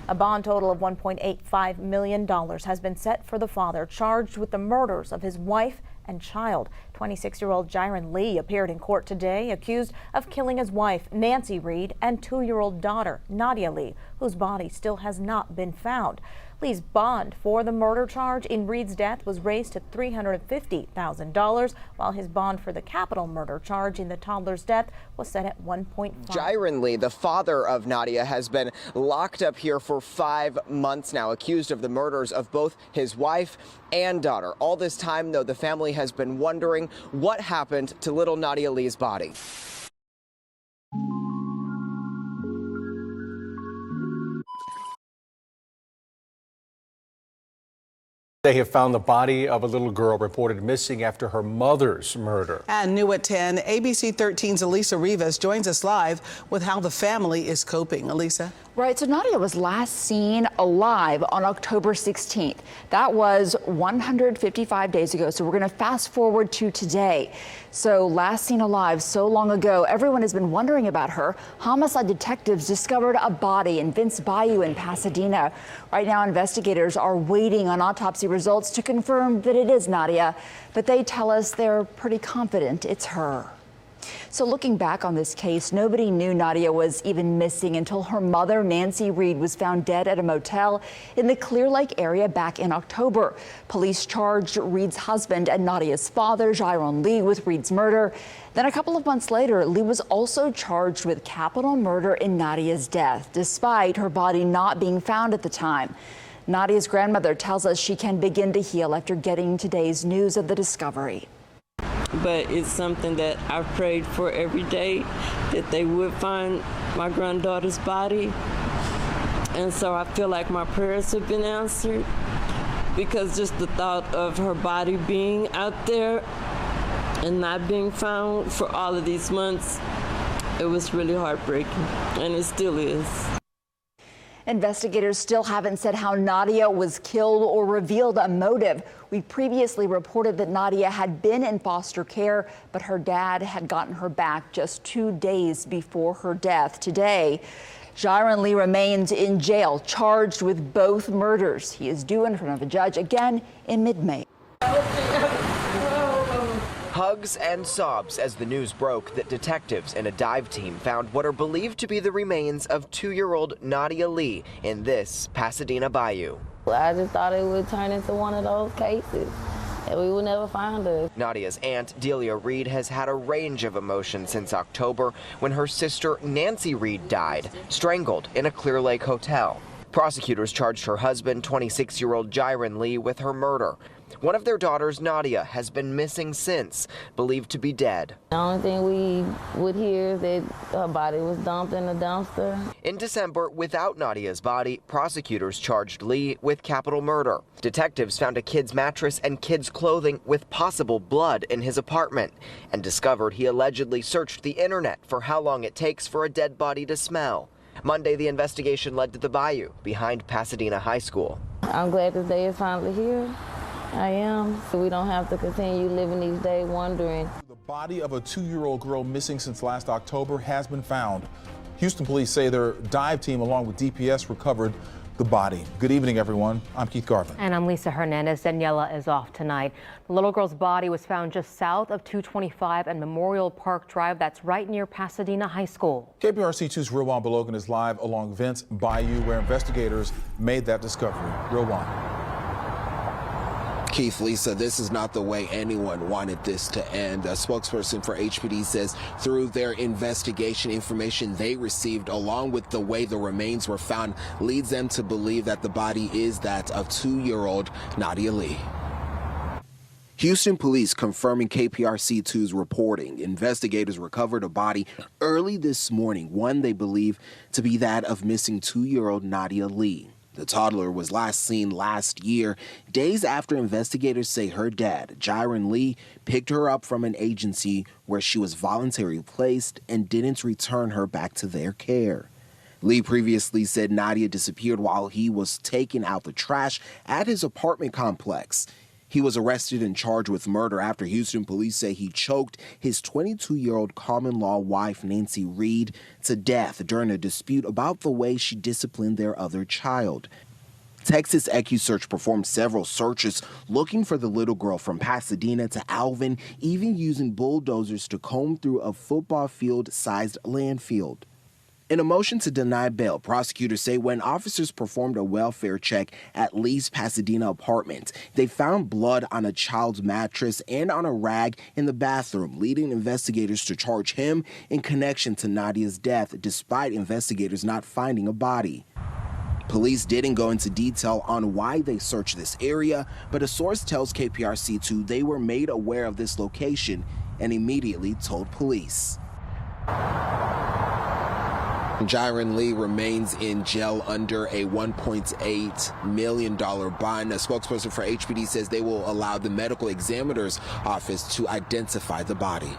A bond total of $1.85 million has been set for the father charged with the murders of his wife and child. 26-year-old Jiren Lee appeared in court today, accused of killing his wife, Nadia Reed, and 2-year-old daughter, Nadia Lee, whose body still has not been found. Lee's bond for the murder charge in Reed's death was raised to $350,000, while his bond for the capital murder charge in the toddler's death was set at $1.5. Jiren Lee, the father of Nadia, has been locked up here for 5 months now, accused of the murders of both his wife and daughter. All this time, though, the family has been wondering what happened to little Nadia Lee's body. They have found the body of a little girl reported missing after her mother's murder. And new at 10, ABC 13's Elisa Rivas joins us live with how the family is coping. Elisa? Right, so Nadia was last seen alive on October 16th. That was 155 days ago, so we're going to fast forward to today. So last seen alive so long ago, everyone has been wondering about her. Homicide detectives discovered a body in Vince Bayou in Pasadena. Right now, investigators are waiting on autopsy results to confirm that it is Nadia, but they tell us they're pretty confident it's her. So looking back on this case, nobody knew Nadia was even missing until her mother, Nadia Reed, was found dead at a motel in the Clear Lake area back in October. Police charged Reed's husband and Nadia's father, Jiren Lee, with Reed's murder. Then a couple of months later, Lee was also charged with capital murder in Nadia's death, despite her body not being found at the time. Nadia's grandmother tells us she can begin to heal after getting today's news of the discovery. But it's something that I've prayed for every day, that they would find my granddaughter's body. And so I feel like my prayers have been answered, because just the thought of her body being out there and not being found for all of these months, it was really heartbreaking, and it still is. Investigators still haven't said how Nadia was killed or revealed a motive. We previously reported that Nadia had been in foster care, but her dad had gotten her back just 2 days before her death. Today, Jiren Lee remains in jail, charged with both murders. He is due in front of a judge again in mid-May. Hugs and sobs as the news broke that detectives and a dive team found what are believed to be the remains of 2-year-old Nadia Lee in this Pasadena bayou. I just thought it would turn into one of those cases and we would never find her. Nadia's aunt, Nadia Reed, has had a range of emotions since October when her sister, Nadia Reed, died, strangled in a Clear Lake hotel. Prosecutors charged her husband, 26-year-old Jiren Lee, with her murder. One of their daughters, Nadia, has been missing since, believed to be dead. The only thing we would hear is that her body was dumped in a dumpster. In December, without Nadia's body, prosecutors charged Lee with capital murder. Detectives found a kid's mattress and kid's clothing with possible blood in his apartment and discovered he allegedly searched the internet for how long it takes for a dead body to smell. Monday, the investigation led to the bayou behind Pasadena High School. I'm glad this day is finally here. I am. So we don't have to continue living each day wondering. The body of a 2-year-old girl missing since last October has been found. Houston police say their dive team along with DPS recovered the body. Good evening, everyone. I'm Keith Garvin. And I'm Lisa Hernandez. Daniela is off tonight. The little girl's body was found just south of 225 and Memorial Park Drive. That's right near Pasadena High School. KPRC2's Rilwan Belogan is live along Vince Bayou, where investigators made that discovery. Rilwan. Keith, Lisa, this is not the way anyone wanted this to end. A spokesperson for HPD says through their investigation, information they received along with the way the remains were found leads them to believe that the body is that of 2-year-old Nadia Lee. Houston police confirming KPRC2's reporting. Investigators recovered a body early this morning, one they believe to be that of missing 2-year-old Nadia Lee. The toddler was last seen last year, days after investigators say her dad, Jiren Lee, picked her up from an agency where she was voluntarily placed and didn't return her back to their care. Lee previously said Nadia disappeared while he was taking out the trash at his apartment complex. He was arrested and charged with murder after Houston police say he choked his 22-year-old common-law wife, Nadia Reed, to death during a dispute about the way she disciplined their other child. Texas EquuSearch performed several searches looking for the little girl from Pasadena to Alvin, even using bulldozers to comb through a football field-sized landfill. In a motion to deny bail, prosecutors say when officers performed a welfare check at Lee's Pasadena apartment, they found blood on a child's mattress and on a rag in the bathroom, leading investigators to charge him in connection to Nadia's death, despite investigators not finding a body. Police didn't go into detail on why they searched this area, but a source tells KPRC2 they were made aware of this location and immediately told police. Jaron Lee remains in jail under a $1.8 million bond. A spokesperson for HPD says they will allow the medical examiner's office to identify the body.